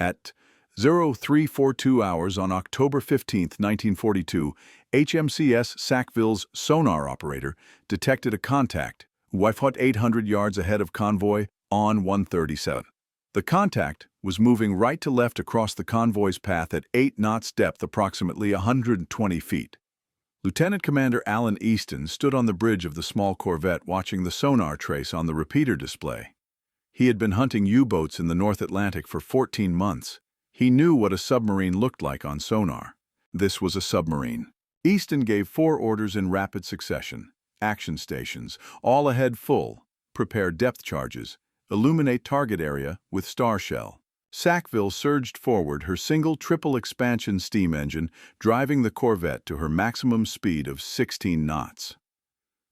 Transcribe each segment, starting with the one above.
At 0342 hours on October 15, 1942, HMCS Sackville's sonar operator detected a contact, Wi-Fi 800 yards ahead of Convoy ONS 137. The contact was moving right to left across the convoy's path at 8 knots depth, approximately 120 feet. Lieutenant Commander Alan Easton stood on the bridge of the small corvette watching the sonar trace on the repeater display. He had been hunting U-boats in the North Atlantic for 14 months. He knew what a submarine looked like on sonar. This was a submarine. Easton gave 4 orders in rapid succession. Action stations, all ahead full. Prepare depth charges. Illuminate target area with star shell. Sackville surged forward, her single triple expansion steam engine driving the corvette to her maximum speed of 16 knots.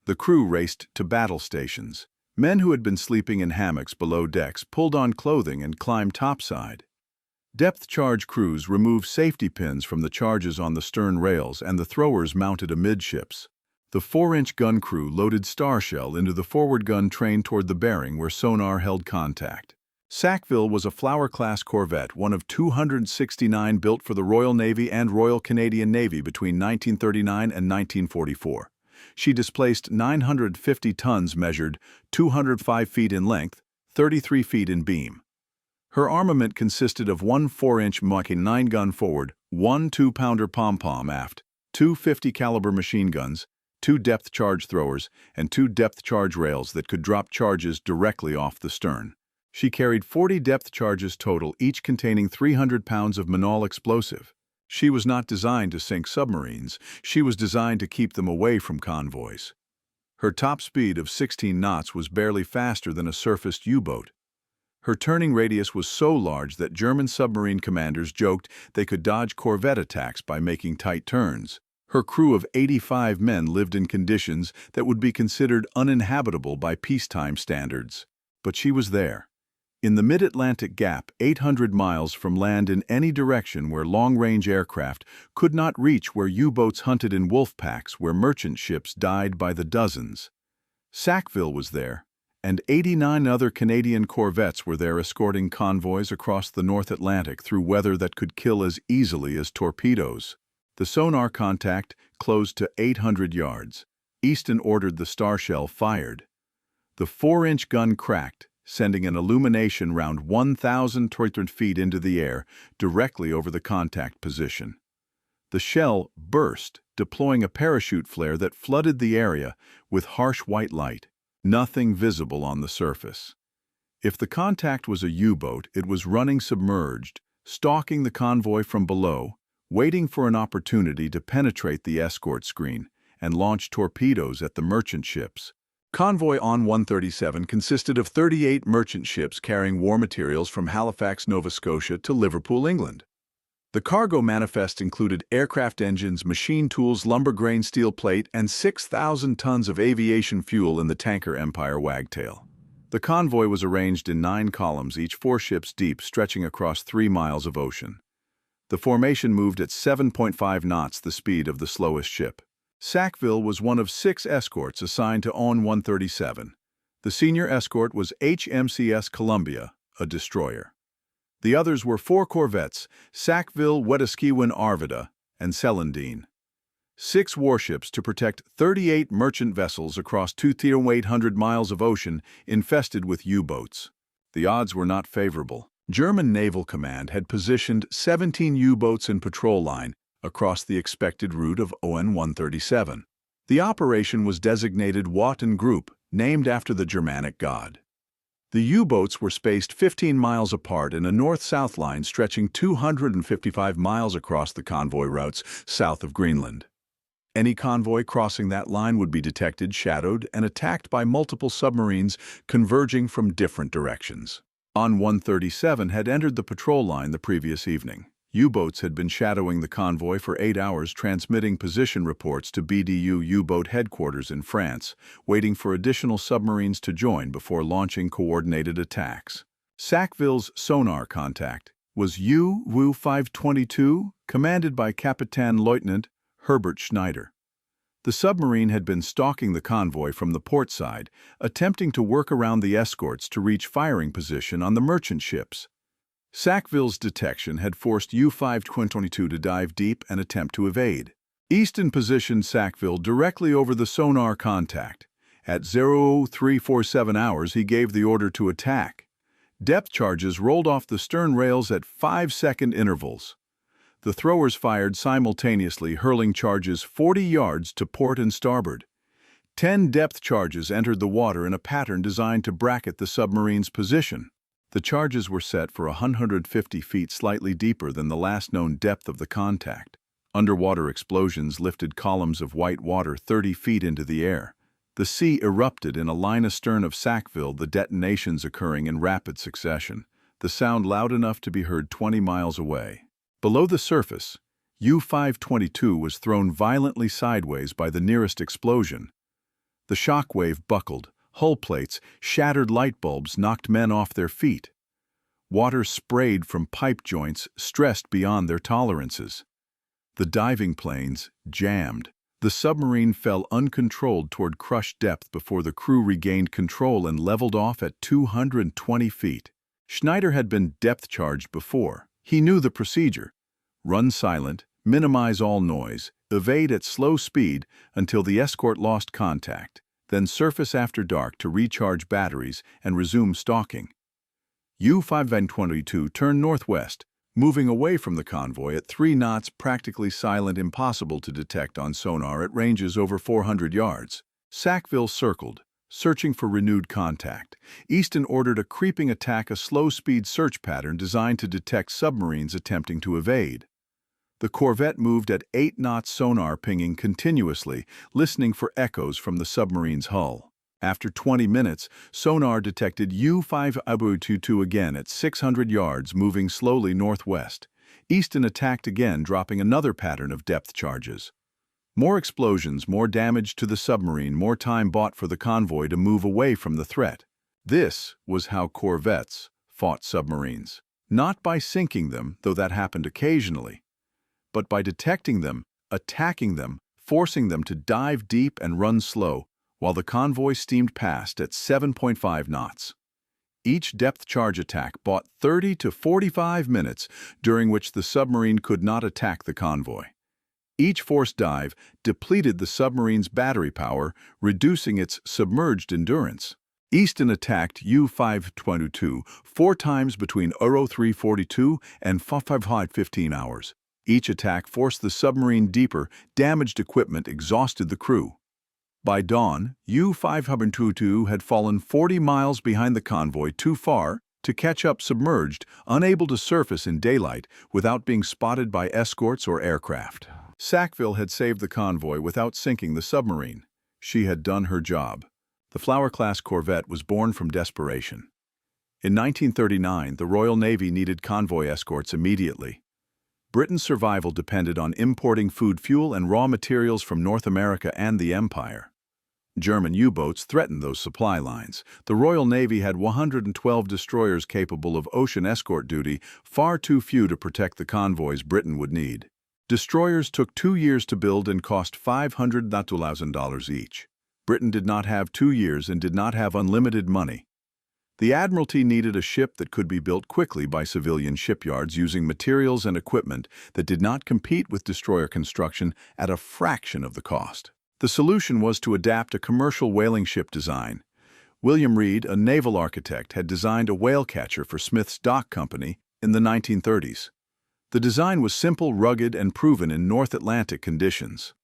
The crew raced to battle stations. Men who had been sleeping in hammocks below decks pulled on clothing and climbed topside. Depth charge crews removed safety pins from the charges on the stern rails, and the throwers mounted amidships. The 4-inch gun crew loaded star shell into the forward gun train toward the bearing where sonar held contact. Sackville was a Flower-class corvette, one of 269 built for the Royal Navy and Royal Canadian Navy between 1939 and 1944. She displaced 950 tons, measured 205 feet in length, 33 feet in beam. Her armament consisted of one 4-inch Mach 9 gun forward, one 2-pounder pom-pom aft, 2 50-caliber machine guns, 2 depth charge throwers, and 2 depth charge rails that could drop charges directly off the stern. She carried 40 depth charges total, each containing 300 pounds of Manol explosive. She was not designed to sink submarines. She was designed to keep them away from convoys. Her top speed of 16 knots was barely faster than a surfaced U-boat. Her turning radius was so large that German submarine commanders joked they could dodge corvette attacks by making tight turns. Her crew of 85 men lived in conditions that would be considered uninhabitable by peacetime standards. But she was there, in the mid-Atlantic gap, 800 miles from land in any direction where long-range aircraft could not reach, where U-boats hunted in wolf packs, where merchant ships died by the dozens. Sackville was there, and 89 other Canadian corvettes were there escorting convoys across the North Atlantic through weather that could kill as easily as torpedoes. The sonar contact closed to 800 yards. Easton ordered the star shell fired. The 4-inch gun cracked, sending an illumination round 1,300 feet into the air, directly over the contact position. The shell burst, deploying a parachute flare that flooded the area with harsh white light, nothing visible on the surface. If the contact was a U-boat, it was running submerged, stalking the convoy from below, waiting for an opportunity to penetrate the escort screen and launch torpedoes at the merchant ships. Convoy ONS 137 consisted of 38 merchant ships carrying war materials from Halifax, Nova Scotia to Liverpool, England. The cargo manifest included aircraft engines, machine tools, lumber, grain, steel plate, and 6,000 tons of aviation fuel in the tanker Empire Wagtail. The convoy was arranged in 9 columns, each 4 ships deep, stretching across 3 miles of ocean. The formation moved at 7.5 knots, the speed of the slowest ship. Sackville was one of 6 escorts assigned to ONS 137. The senior escort was HMCS Columbia, a destroyer. The others were 4 corvettes, Sackville, Wetaskiwin, Arvida, and Celandine. 6 warships to protect 38 merchant vessels across 2,800 miles of ocean infested with U-boats. The odds were not favorable. German Naval Command had positioned 17 U-boats in patrol line across the expected route of ONS 137. The operation was designated Wotan Group, named after the Germanic god. The U-boats were spaced 15 miles apart in a north-south line stretching 255 miles across the convoy routes south of Greenland. Any convoy crossing that line would be detected, shadowed, and attacked by multiple submarines converging from different directions. ONS 137 had entered the patrol line the previous evening. U-boats had been shadowing the convoy for 8 hours, transmitting position reports to BDU U-boat headquarters in France, waiting for additional submarines to join before launching coordinated attacks. Sackville's sonar contact was U-Wu 522, commanded by Captain Lieutenant Herbert Schneider. The submarine had been stalking the convoy from the port side, attempting to work around the escorts to reach firing position on the merchant ships. Sackville's detection had forced U-522 to dive deep and attempt to evade. Easton positioned Sackville directly over the sonar contact. At 0347 hours, he gave the order to attack. Depth charges rolled off the stern rails at 5-second intervals. The throwers fired simultaneously, hurling charges 40 yards to port and starboard. 10 depth charges entered the water in a pattern designed to bracket the submarine's position. The charges were set for 150 feet, slightly deeper than the last known depth of the contact. Underwater explosions lifted columns of white water 30 feet into the air. The sea erupted in a line astern of Sackville, the detonations occurring in rapid succession, the sound loud enough to be heard 20 miles away. Below the surface, U-522 was thrown violently sideways by the nearest explosion. The shock wave buckled, hull plates, shattered light bulbs knocked men off their feet. Water sprayed from pipe joints, stressed beyond their tolerances. The diving planes jammed. The submarine fell uncontrolled toward crushed depth before the crew regained control and leveled off at 220 feet. Schneider had been depth-charged before. He knew the procedure. Run silent, minimize all noise, evade at slow speed until the escort lost contact, then surface after dark to recharge batteries and resume stalking. U-522 turned northwest, moving away from the convoy at 3 knots, practically silent, impossible to detect on sonar at ranges over 400 yards. Sackville circled, searching for renewed contact. Easton ordered a creeping attack, a slow-speed search pattern designed to detect submarines attempting to evade. The Corvette moved at 8 knots, sonar pinging continuously, listening for echoes from the submarine's hull. After 20 minutes, sonar detected U-522 again at 600 yards, moving slowly northwest. Easton attacked again, dropping another pattern of depth charges. More explosions, more damage to the submarine, more time bought for the convoy to move away from the threat. This was how corvettes fought submarines. Not by sinking them, though that happened occasionally, but by detecting them, attacking them, forcing them to dive deep and run slow, while the convoy steamed past at 7.5 knots. Each depth charge attack bought 30 to 45 minutes, during which the submarine could not attack the convoy. Each forced dive depleted the submarine's battery power, reducing its submerged endurance. Easton attacked U-522 4 times between 0342 and 515 hours. Each attack forced the submarine deeper, damaged equipment, exhausted the crew. By dawn, U-522 had fallen 40 miles behind the convoy, too far to catch up submerged, unable to surface in daylight without being spotted by escorts or aircraft. Sackville had saved the convoy without sinking the submarine. She had done her job. The Flower-class corvette was born from desperation. In 1939, the Royal Navy needed convoy escorts immediately. Britain's survival depended on importing food, fuel, and raw materials from North America and the Empire. German U-boats threatened those supply lines. The Royal Navy had 112 destroyers capable of ocean escort duty, far too few to protect the convoys Britain would need. Destroyers took 2 years to build and cost $500,000 each. Britain did not have 2 years and did not have unlimited money. The Admiralty needed a ship that could be built quickly by civilian shipyards using materials and equipment that did not compete with destroyer construction at a fraction of the cost. The solution was to adapt a commercial whaling ship design. William Reed, a naval architect, had designed a whale catcher for Smith's Dock Company in the 1930s. The design was simple, rugged, and proven in North Atlantic conditions.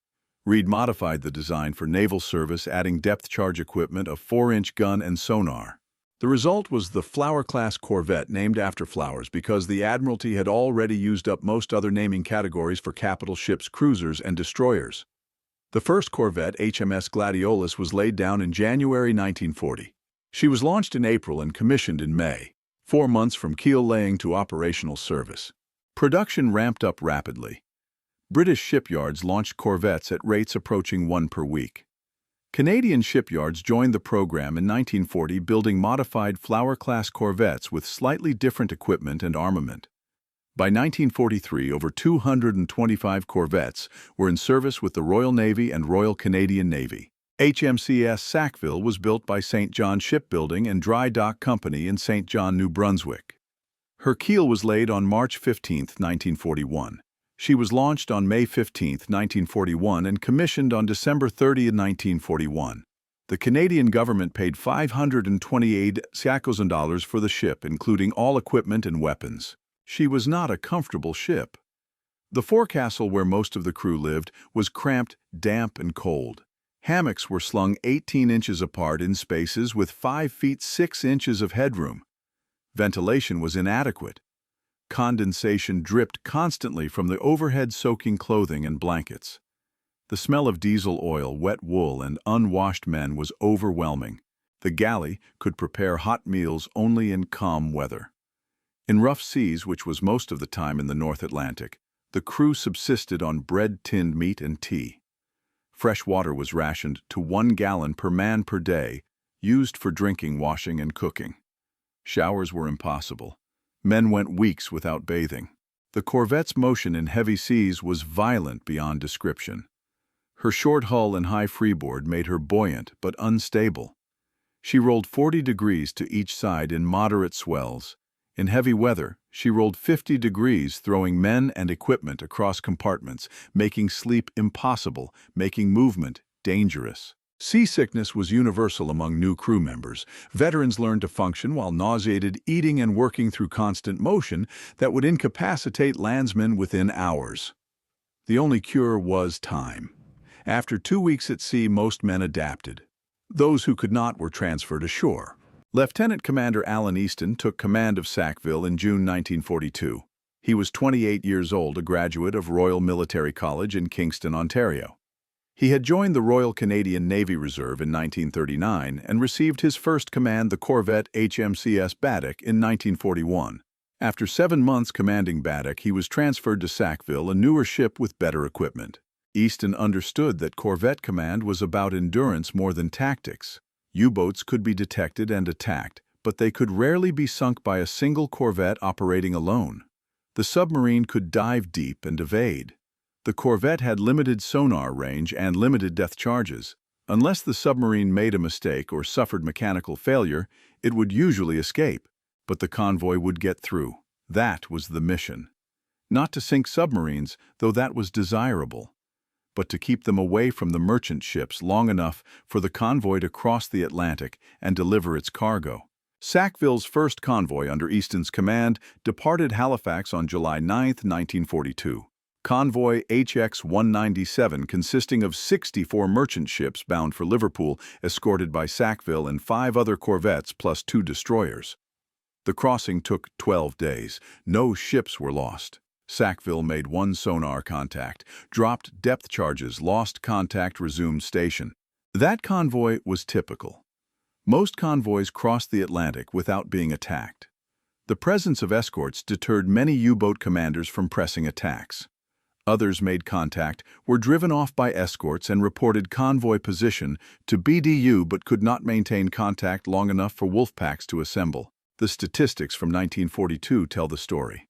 Reed modified the design for naval service, adding depth charge equipment, a 4-inch gun, and sonar. The result was the Flower-class corvette, named after flowers because the Admiralty had already used up most other naming categories for capital ships, cruisers, and destroyers. The first corvette, HMS Gladiolus, was laid down in January 1940. She was launched in April and commissioned in May, 4 months from keel laying to operational service. Production ramped up rapidly. British shipyards launched corvettes at rates approaching 1 per week. Canadian shipyards joined the program in 1940, building modified Flower-class corvettes with slightly different equipment and armament. By 1943, over 225 corvettes were in service with the Royal Navy and Royal Canadian Navy. HMCS Sackville was built by St. John Shipbuilding and Dry Dock Company in St. John, New Brunswick. Her keel was laid on March 15, 1941. She was launched on May 15, 1941 and commissioned on December 30, 1941. The Canadian government paid $528,000 for the ship, including all equipment and weapons. She was not a comfortable ship. The forecastle where most of the crew lived was cramped, damp, and cold. Hammocks were slung 18 inches apart in spaces with 5 feet 6 inches of headroom. Ventilation was inadequate. Condensation dripped constantly from the overhead soaking clothing and blankets. The smell of diesel oil, wet wool, and unwashed men was overwhelming. The galley could prepare hot meals only in calm weather. In rough seas, which was most of the time in the North Atlantic, the crew subsisted on bread, tinned meat, and tea. Fresh water was rationed to 1 gallon per man per day, used for drinking, washing, and cooking. Showers were impossible. Men went weeks without bathing. The Corvette's motion in heavy seas was violent beyond description. Her short hull and high freeboard made her buoyant but unstable. She rolled 40 degrees to each side in moderate swells. In heavy weather, she rolled 50 degrees, throwing men and equipment across compartments, making sleep impossible, making movement dangerous. Seasickness was universal among new crew members. Veterans learned to function while nauseated, eating and working through constant motion that would incapacitate landsmen within hours. The only cure was time. After 2 weeks at sea, most men adapted. Those who could not were transferred ashore. Lieutenant Commander Alan Easton took command of Sackville in June 1942. He was 28 years old, a graduate of Royal Military College in Kingston, Ontario. He had joined the Royal Canadian Navy Reserve in 1939 and received his first command, the Corvette HMCS Sackville, in 1941. After 7 months commanding Sackville, he was transferred to Sackville, a newer ship with better equipment. Easton understood that Corvette command was about endurance more than tactics. U-boats could be detected and attacked, but they could rarely be sunk by a single corvette operating alone. The submarine could dive deep and evade. The Corvette had limited sonar range and limited depth charges. Unless the submarine made a mistake or suffered mechanical failure, it would usually escape. But the convoy would get through. That was the mission. Not to sink submarines, though that was desirable, but to keep them away from the merchant ships long enough for the convoy to cross the Atlantic and deliver its cargo. Sackville's first convoy under Easton's command departed Halifax on July 9, 1942. Convoy HX-197, consisting of 64 merchant ships bound for Liverpool, escorted by Sackville and 5 other corvettes plus 2 destroyers. The crossing took 12 days. No ships were lost. Sackville made 1 sonar contact, dropped depth charges, lost contact, resumed station. That convoy was typical. Most convoys crossed the Atlantic without being attacked. The presence of escorts deterred many U-boat commanders from pressing attacks. Others made contact, were driven off by escorts and reported convoy position to BDU but could not maintain contact long enough for wolf packs to assemble. The statistics from 1942 tell the story.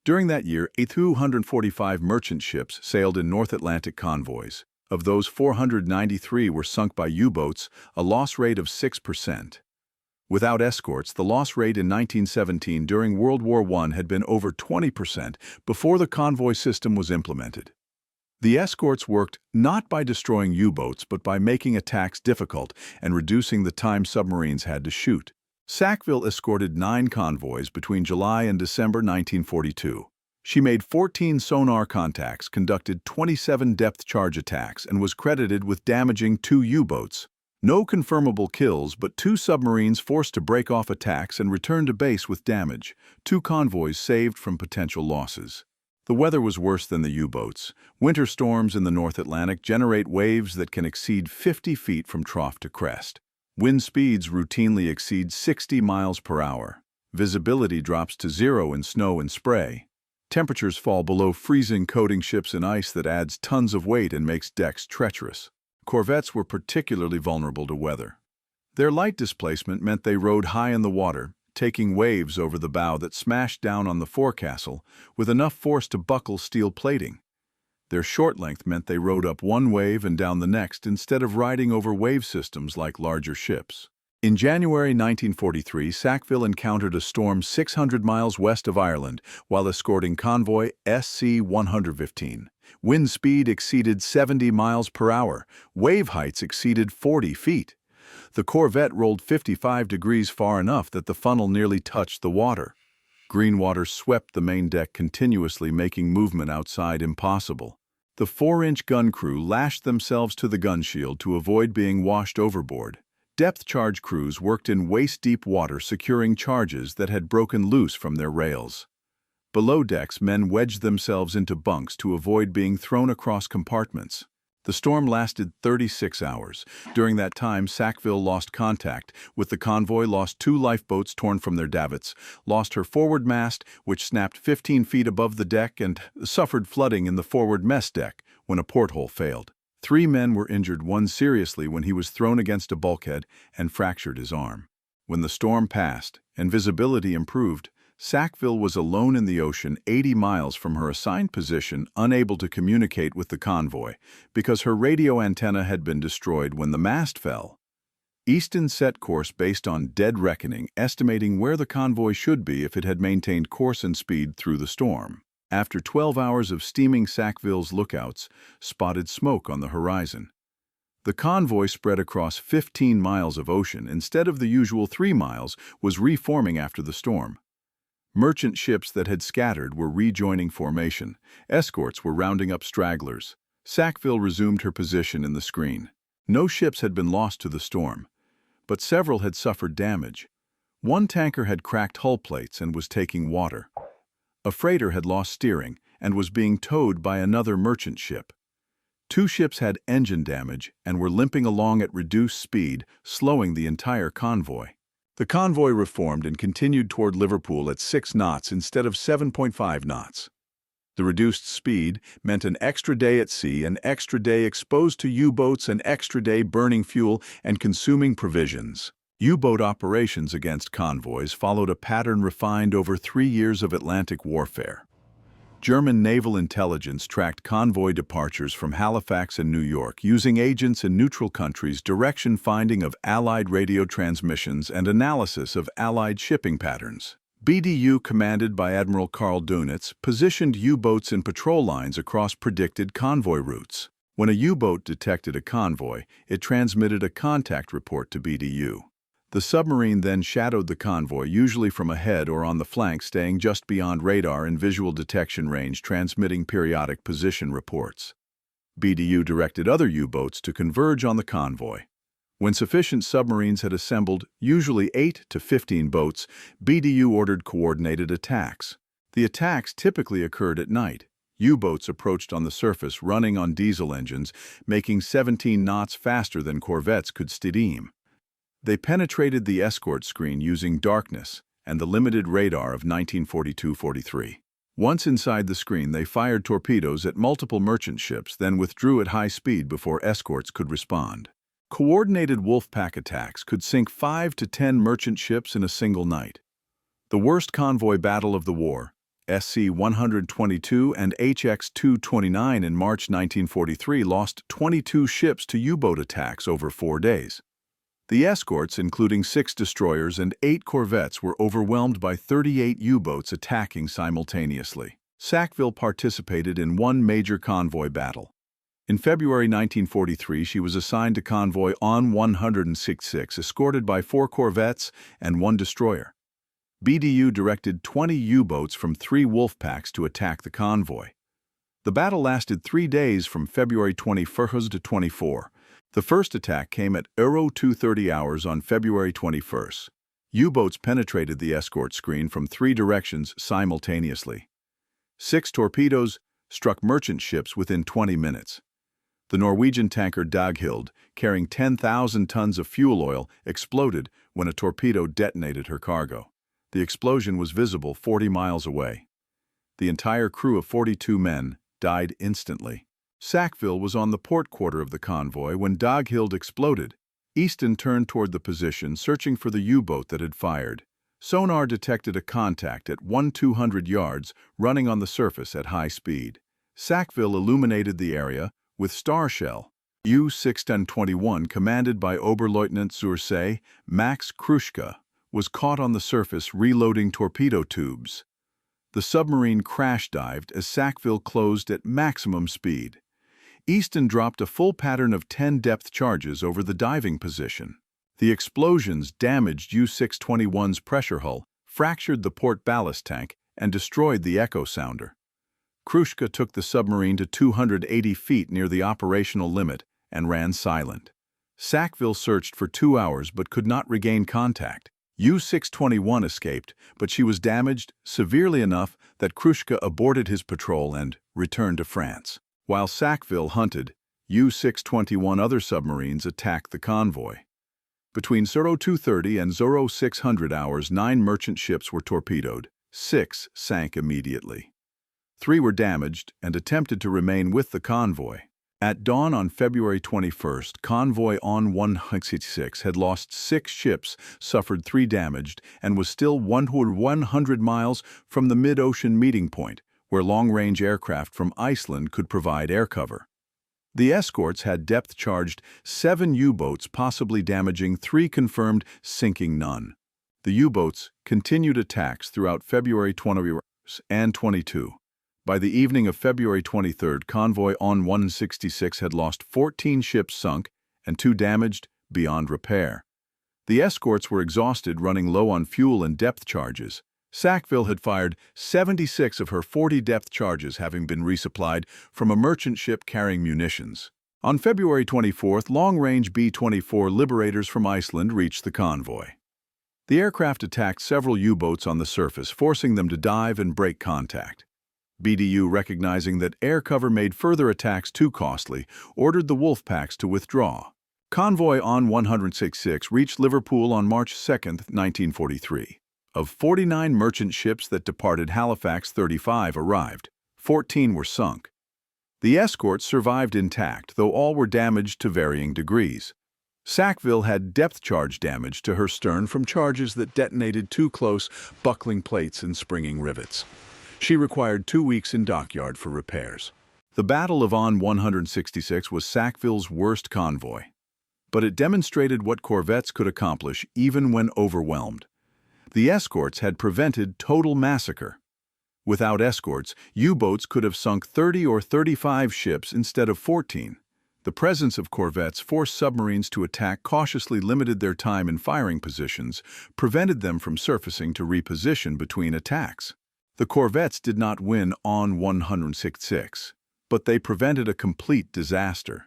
During that year, 245 merchant ships sailed in North Atlantic convoys. Of those, 493 were sunk by U-boats, a loss rate of 6%. Without escorts, the loss rate in 1917 during World War I had been over 20% before the convoy system was implemented. The escorts worked not by destroying U-boats but by making attacks difficult and reducing the time submarines had to shoot. Sackville escorted 9 convoys between July and December 1942. She made 14 sonar contacts, conducted 27 depth charge attacks, and was credited with damaging 2 U-boats. No confirmable kills, but 2 submarines forced to break off attacks and return to base with damage. 2 convoys saved from potential losses. The weather was worse than the U-boats. Winter storms in the North Atlantic generate waves that can exceed 50 feet from trough to crest. Wind speeds routinely exceed 60 miles per hour. Visibility drops to 0 in snow and spray. Temperatures fall below freezing, coating ships in ice that adds tons of weight and makes decks treacherous. Corvettes were particularly vulnerable to weather. Their light displacement meant they rode high in the water, taking waves over the bow that smashed down on the forecastle with enough force to buckle steel plating. Their short length meant they rode up one wave and down the next instead of riding over wave systems like larger ships. In January 1943, Sackville encountered a storm 600 miles west of Ireland while escorting Convoy SC-115. Wind speed exceeded 70 miles per hour. Wave heights exceeded 40 feet. The Corvette rolled 55 degrees far enough that the funnel nearly touched the water. Green water swept the main deck continuously, making movement outside impossible. The 4-inch gun crew lashed themselves to the gun shield to avoid being washed overboard. Depth charge crews worked in waist-deep water, securing charges that had broken loose from their rails. Below decks, men wedged themselves into bunks to avoid being thrown across compartments. The storm lasted 36 hours. During that time, Sackville lost contact with the Convoy, lost 2 lifeboats torn from their davits, lost her forward mast, which snapped 15 feet above the deck, and suffered flooding in the forward mess deck when a porthole failed. 3 men were injured, one seriously when he was thrown against a bulkhead and fractured his arm. When the storm passed and visibility improved, Sackville was alone in the ocean 80 miles from her assigned position, unable to communicate with the convoy because her radio antenna had been destroyed when the mast fell. Easton set course based on dead reckoning, estimating where the convoy should be if it had maintained course and speed through the storm. After 12 hours of steaming, Sackville's lookouts spotted smoke on the horizon. The convoy, spread across 15 miles of ocean instead of the usual 3 miles, was reforming after the storm. Merchant ships that had scattered were rejoining formation. Escorts were rounding up stragglers. Sackville resumed her position in the screen. No ships had been lost to the storm, but several had suffered damage. One tanker had cracked hull plates and was taking water. A freighter had lost steering and was being towed by another merchant ship. 2 ships had engine damage and were limping along at reduced speed, slowing the entire convoy. The convoy reformed and continued toward Liverpool at 6 knots instead of 7.5 knots. The reduced speed meant an extra day at sea, an extra day exposed to U-boats, an extra day burning fuel and consuming provisions. U-boat operations against convoys followed a pattern refined over 3 years of Atlantic warfare. German naval intelligence tracked convoy departures from Halifax and New York, using agents in neutral countries, direction finding of Allied radio transmissions, and analysis of Allied shipping patterns. BDU, commanded by Admiral Karl Dönitz, positioned U-boats in patrol lines across predicted convoy routes. When a U-boat detected a convoy, it transmitted a contact report to BDU. The submarine then shadowed the convoy, usually from ahead or on the flank, staying just beyond radar and visual detection range, transmitting periodic position reports. BDU directed other U-boats to converge on the convoy. When sufficient submarines had assembled, usually 8 to 15 boats, BDU ordered coordinated attacks. The attacks typically occurred at night. U-boats approached on the surface, running on diesel engines, making 17 knots faster than corvettes could steam. They penetrated the escort screen using darkness and the limited radar of 1942-43. Once inside the screen, they fired torpedoes at multiple merchant ships, then withdrew at high speed before escorts could respond. Coordinated wolf-pack attacks could sink 5 to 10 merchant ships in a single night. The worst convoy battle of the war, SC-122 and HX-229 in March 1943, lost 22 ships to U-boat attacks over 4 days. The escorts, including 6 destroyers and 8 corvettes, were overwhelmed by 38 U-boats attacking simultaneously. Sackville participated in one major convoy battle. In February 1943, she was assigned to Convoy ONS 166, escorted by 4 corvettes and 1 destroyer. BDU directed 20 U-boats from 3 wolf packs to attack the convoy. The battle lasted 3 days from February 21 to 24. The first attack came at 2:30 hours on February 21. U-boats penetrated the escort screen from 3 directions simultaneously. 6 torpedoes struck merchant ships within 20 minutes. The Norwegian tanker Daghild, carrying 10,000 tons of fuel oil, exploded when a torpedo detonated her cargo. The explosion was visible 40 miles away. The entire crew of 42 men died instantly. Sackville was on the port quarter of the convoy when Daghild exploded. Easton turned toward the position, searching for the U-boat that had fired. Sonar detected a contact at 200 yards, running on the surface at high speed. Sackville illuminated the area with star shell. U-621, commanded by Oberleutnant Zursay Max Kruschka, was caught on the surface reloading torpedo tubes. The submarine crash-dived as Sackville closed at maximum speed. Easton dropped a full pattern of 10 depth charges over the diving position. The explosions damaged U-621's pressure hull, fractured the port ballast tank, and destroyed the echo sounder. Kruschka took the submarine to 280 feet near the operational limit and ran silent. Sackville searched for 2 hours but could not regain contact. U-621 escaped, but she was damaged severely enough that Kruschka aborted his patrol and returned to France. While Sackville hunted, U-621 other submarines attacked the convoy. Between 0230 and 0600 hours, 9 merchant ships were torpedoed. 6 sank immediately. 3 were damaged and attempted to remain with the convoy. At dawn on February 21st, Convoy ONS had lost 6 ships, suffered 3 damaged, and was still 100 miles from the mid-ocean meeting point, where long-range aircraft from Iceland could provide air cover. The escorts had depth-charged 7 U-boats, possibly damaging 3 confirmed, sinking none. The U-boats continued attacks throughout February 20 and 22. By the evening of February 23, Convoy ONS had lost 14 ships sunk and 2 damaged beyond repair. The escorts were exhausted, running low on fuel and depth charges. Sackville had fired 76 of her 40 depth charges, having been resupplied from a merchant ship carrying munitions. On February 24, long-range B-24 Liberators from Iceland reached the convoy. The aircraft attacked several U-boats on the surface, forcing them to dive and break contact. BDU, recognizing that air cover made further attacks too costly, ordered the Wolfpacks to withdraw. Convoy ONS reached Liverpool on March 2, 1943. Of 49 merchant ships that departed Halifax, 35 arrived. 14 were sunk. The escorts survived intact, though all were damaged to varying degrees. Sackville had depth charge damage to her stern from charges that detonated too close, buckling plates and springing rivets. She required 2 weeks in dockyard for repairs. The Battle of ONS was Sackville's worst convoy, but it demonstrated what corvettes could accomplish even when overwhelmed. The escorts had prevented total massacre. Without escorts, U-boats could have sunk 30 or 35 ships instead of 14. The presence of corvettes forced submarines to attack, cautiously limited their time in firing positions, prevented them from surfacing to reposition between attacks. The corvettes did not win ONS, but they prevented a complete disaster.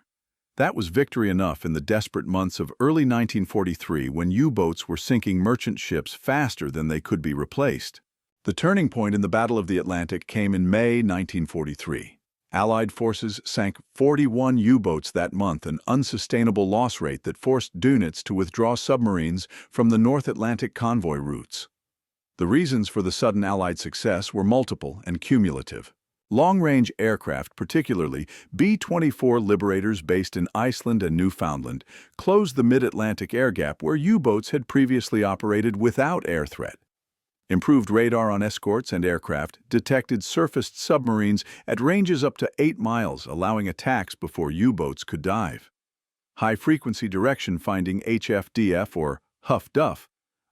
That was victory enough in the desperate months of early 1943, when U-boats were sinking merchant ships faster than they could be replaced. The turning point in the Battle of the Atlantic came in May 1943. Allied forces sank 41 U-boats that month, an unsustainable loss rate that forced units to withdraw submarines from the North Atlantic convoy routes. The reasons for the sudden Allied success were multiple and cumulative. Long-range aircraft, particularly B-24 Liberators based in Iceland and Newfoundland, closed the mid-Atlantic air gap where U-boats had previously operated without air threat. Improved radar on escorts and aircraft detected surfaced submarines at ranges up to 8 miles, allowing attacks before U-boats could dive. High-frequency direction finding HFDF, or HUF-DUF,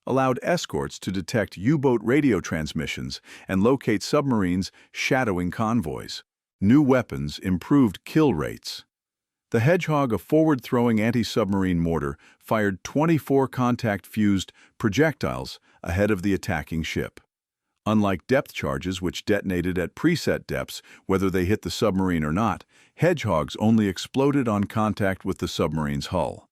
allowed escorts to detect U-boat radio transmissions and locate submarines shadowing convoys. New weapons improved kill rates. The Hedgehog, a forward-throwing anti-submarine mortar, fired 24 contact-fused projectiles ahead of the attacking ship. Unlike depth charges, which detonated at preset depths whether they hit the submarine or not, Hedgehogs only exploded on contact with the submarine's hull.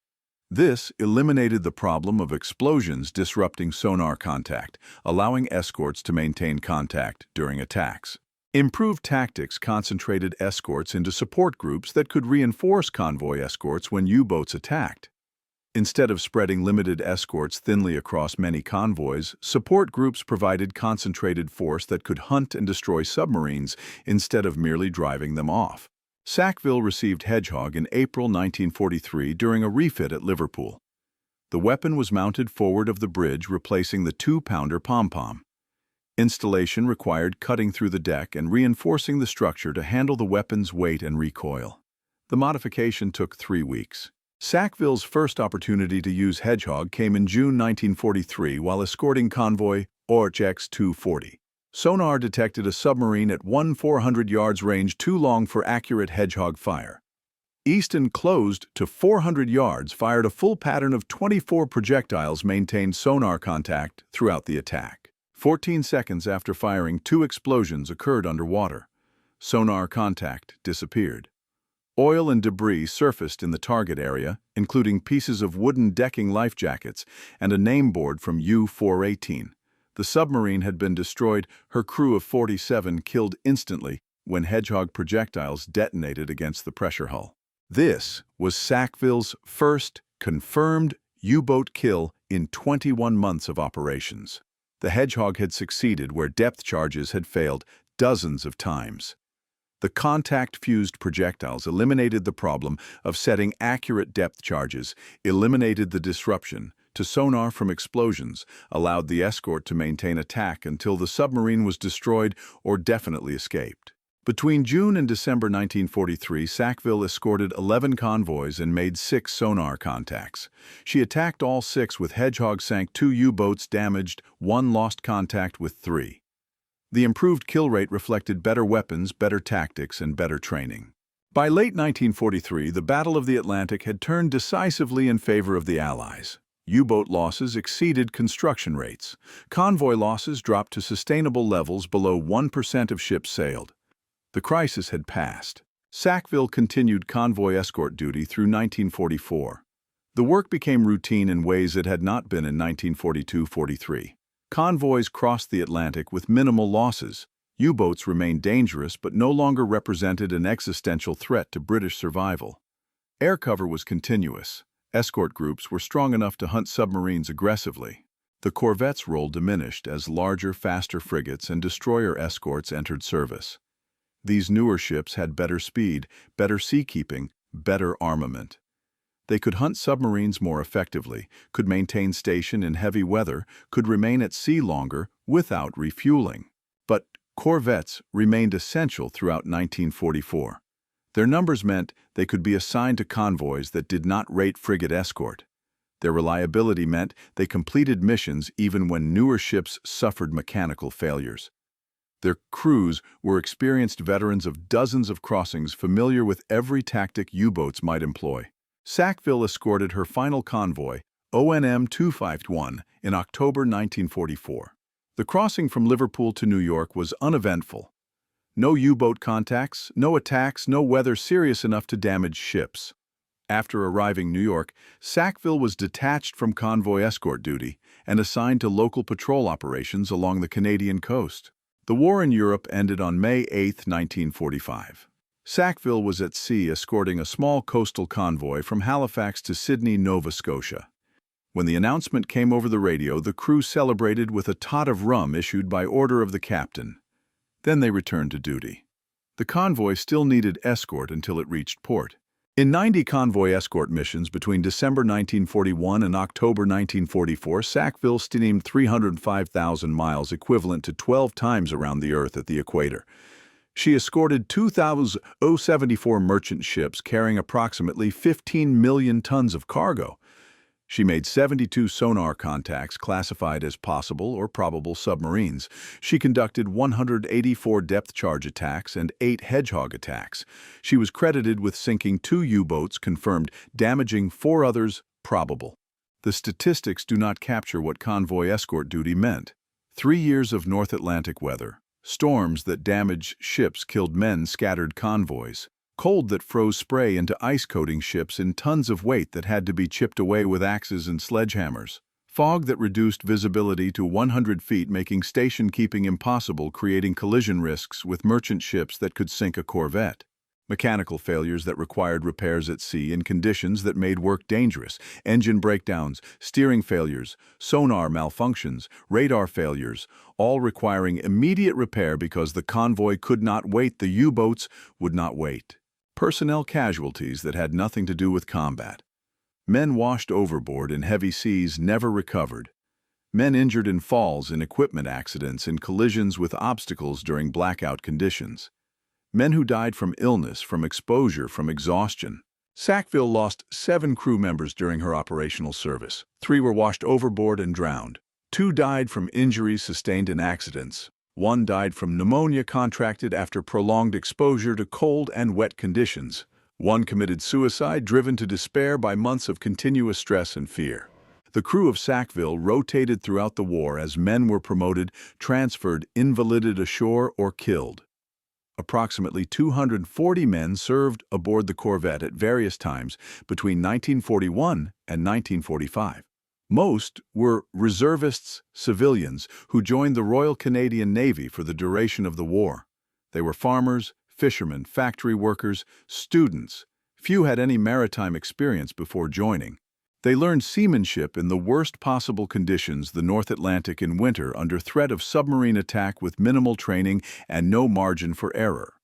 This eliminated the problem of explosions disrupting sonar contact, allowing escorts to maintain contact during attacks. Improved tactics concentrated escorts into support groups that could reinforce convoy escorts when U-boats attacked. Instead of spreading limited escorts thinly across many convoys, support groups provided concentrated force that could hunt and destroy submarines instead of merely driving them off. Sackville received Hedgehog in April 1943 during a refit at Liverpool. The weapon was mounted forward of the bridge, replacing the 2-pounder pom-pom. Installation required cutting through the deck and reinforcing the structure to handle the weapon's weight and recoil. The modification took 3 weeks. Sackville's first opportunity to use Hedgehog came in June 1943 while escorting Convoy ONS 240. Sonar detected a submarine at 400 yards range too long for accurate Hedgehog fire. Easton closed to 400 yards, fired a full pattern of 24 projectiles, maintained sonar contact throughout the attack. 14 seconds after firing, 2 explosions occurred underwater. Sonar contact disappeared. Oil and debris surfaced in the target area, including pieces of wooden decking life jackets and a name board from U-418. The submarine had been destroyed, her crew of 47 killed instantly when Hedgehog projectiles detonated against the pressure hull. This was Sackville's first confirmed U-boat kill in 21 months of operations. The Hedgehog had succeeded where depth charges had failed dozens of times. The contact-fused projectiles eliminated the problem of setting accurate depth charges, eliminated the disruption to sonar from explosions, allowed the escort to maintain attack until the submarine was destroyed or definitely escaped. Between June and December 1943, Sackville escorted 11 convoys and made 6 sonar contacts. She attacked all 6 with Hedgehog, sank 2 U-boats, damaged 1, lost contact with 3. The improved kill rate reflected better weapons, better tactics, and better training. By late 1943, the Battle of the Atlantic had turned decisively in favor of the Allies. U-boat losses exceeded construction rates. Convoy losses dropped to sustainable levels below 1% of ships sailed. The crisis had passed. Sackville continued convoy escort duty through 1944. The work became routine in ways it had not been in 1942-43. Convoys crossed the Atlantic with minimal losses. U-boats remained dangerous but no longer represented an existential threat to British survival. Air cover was continuous. Escort groups were strong enough to hunt submarines aggressively. The corvette's role diminished as larger, faster frigates and destroyer escorts entered service. These newer ships had better speed, better seakeeping, better armament. They could hunt submarines more effectively, could maintain station in heavy weather, could remain at sea longer without refueling. But corvettes remained essential throughout 1944. Their numbers meant they could be assigned to convoys that did not rate frigate escort. Their reliability meant they completed missions even when newer ships suffered mechanical failures. Their crews were experienced veterans of dozens of crossings, familiar with every tactic U-boats might employ. Sackville escorted her final convoy, ONM 251, in October 1944. The crossing from Liverpool to New York was uneventful. No U-boat contacts, no attacks, no weather serious enough to damage ships. After arriving New York, Sackville was detached from convoy escort duty and assigned to local patrol operations along the Canadian coast. The war in Europe ended on May 8, 1945. Sackville was at sea escorting a small coastal convoy from Halifax to Sydney, Nova Scotia. When the announcement came over the radio, the crew celebrated with a tot of rum issued by order of the captain. Then they returned to duty. The convoy still needed escort until it reached port. In 90 convoy escort missions between December 1941 and October 1944, Sackville steamed 305,000 miles, equivalent to 12 times around the Earth at the equator. She escorted 2,074 merchant ships carrying approximately 15 million tons of cargo. She made 72 sonar contacts classified as possible or probable submarines. She conducted 184 depth charge attacks and 8 Hedgehog attacks. She was credited with sinking 2 U-boats confirmed, damaging 4 others probable. The statistics do not capture what convoy escort duty meant. 3 years of North Atlantic weather. Storms that damaged ships killed men, scattered convoys. Cold that froze spray into ice-coating ships in tons of weight that had to be chipped away with axes and sledgehammers. Fog that reduced visibility to 100 feet, making station-keeping impossible, creating collision risks with merchant ships that could sink a corvette. Mechanical failures that required repairs at sea in conditions that made work dangerous. Engine breakdowns, steering failures, sonar malfunctions, radar failures, all requiring immediate repair because the convoy could not wait, the U-boats would not wait. Personnel casualties that had nothing to do with combat. Men washed overboard in heavy seas never recovered. Men injured in falls, in equipment accidents, in collisions with obstacles during blackout conditions. Men who died from illness, from exposure, from exhaustion. Sackville lost 7 crew members during her operational service. 3 were washed overboard and drowned. 2 died from injuries sustained in accidents. 1 died from pneumonia contracted after prolonged exposure to cold and wet conditions. 1 committed suicide, driven to despair by months of continuous stress and fear. The crew of Sackville rotated throughout the war as men were promoted, transferred, invalided ashore, or killed. Approximately 240 men served aboard the Corvette at various times between 1941 and 1945. Most were reservists, civilians, who joined the Royal Canadian Navy for the duration of the war. They were farmers, fishermen, factory workers, students. Few had any maritime experience before joining. They learned seamanship in the worst possible conditions, the North Atlantic in winter, under threat of submarine attack with minimal training and no margin for error.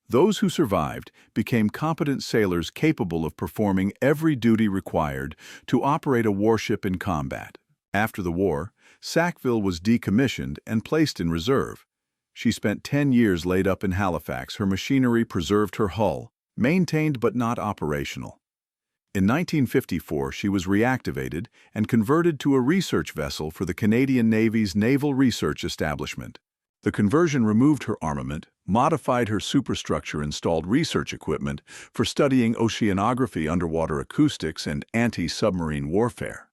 Those who survived became competent sailors capable of performing every duty required to operate a warship in combat. After the war, Sackville was decommissioned and placed in reserve. She spent 10 years laid up in Halifax. Her machinery preserved her hull, maintained but not operational. In 1954, she was reactivated and converted to a research vessel for the Canadian Navy's Naval Research Establishment. The conversion removed her armament, modified her superstructure, installed research equipment for studying oceanography, underwater acoustics, and anti-submarine warfare.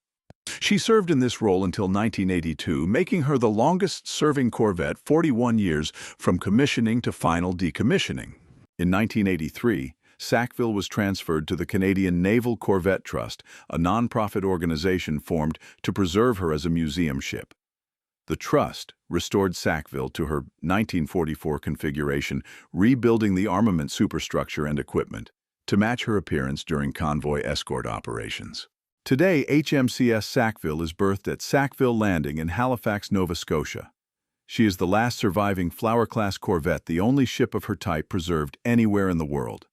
She served in this role until 1982, making her the longest-serving corvette, 41 years from commissioning to final decommissioning. In 1983, Sackville was transferred to the Canadian Naval Corvette Trust, a non-profit organization formed to preserve her as a museum ship. The trust restored Sackville to her 1944 configuration, rebuilding the armament superstructure and equipment to match her appearance during convoy escort operations. Today, HMCS Sackville is berthed at Sackville Landing in Halifax, Nova Scotia. She is the last surviving Flower-class corvette, the only ship of her type preserved anywhere in the world.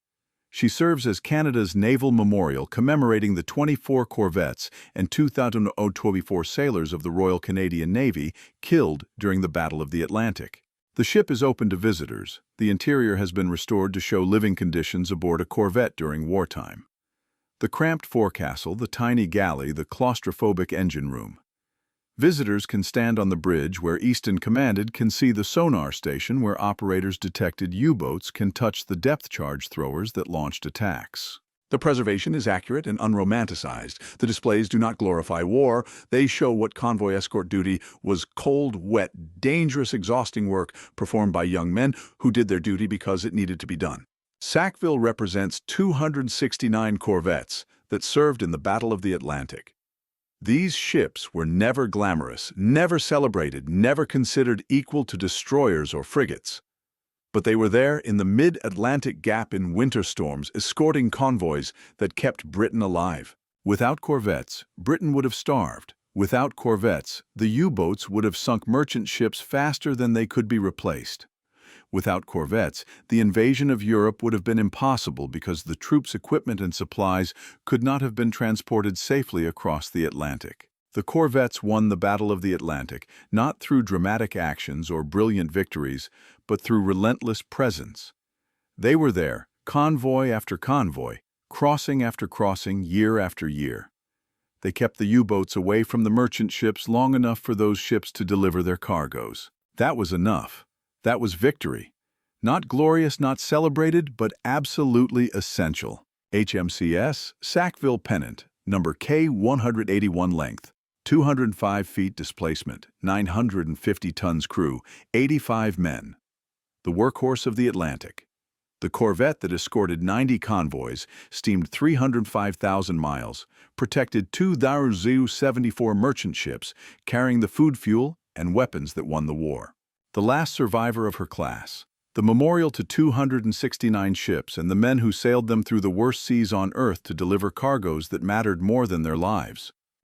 She serves as Canada's naval memorial, commemorating the 24 corvettes and 2,024 sailors of the Royal Canadian Navy killed during the Battle of the Atlantic. The ship is open to visitors. The interior has been restored to show living conditions aboard a corvette during wartime. The cramped forecastle, the tiny galley, the claustrophobic engine room. Visitors can stand on the bridge where Easton commanded, can see the sonar station where operators detected U-boats, can touch the depth charge throwers that launched attacks. The preservation is accurate and unromanticized. The displays do not glorify war. They show what convoy escort duty was: cold, wet, dangerous, exhausting work performed by young men who did their duty because it needed to be done. Sackville represents 269 corvettes that served in the Battle of the Atlantic. These ships were never glamorous, never celebrated, never considered equal to destroyers or frigates. But they were there in the mid-Atlantic gap in winter storms, escorting convoys that kept Britain alive. Without corvettes, Britain would have starved. Without corvettes, the U-boats would have sunk merchant ships faster than they could be replaced. Without corvettes, the invasion of Europe would have been impossible because the troops' equipment and supplies could not have been transported safely across the Atlantic. The corvettes won the Battle of the Atlantic, not through dramatic actions or brilliant victories, but through relentless presence. They were there, convoy after convoy, crossing after crossing, year after year. They kept the U-boats away from the merchant ships long enough for those ships to deliver their cargoes. That was enough. That was victory. Not glorious, not celebrated, but absolutely essential. HMCS Sackville Pennant, number K181 length, 205 feet displacement, 950 tons crew, 85 men. The workhorse of the Atlantic. The corvette that escorted 90 convoys, steamed 305,000 miles, protected 2,074 merchant ships, carrying the food, fuel, and weapons that won the war. The last survivor of her class, the memorial to 269 ships and the men who sailed them through the worst seas on Earth to deliver cargoes that mattered more than their lives.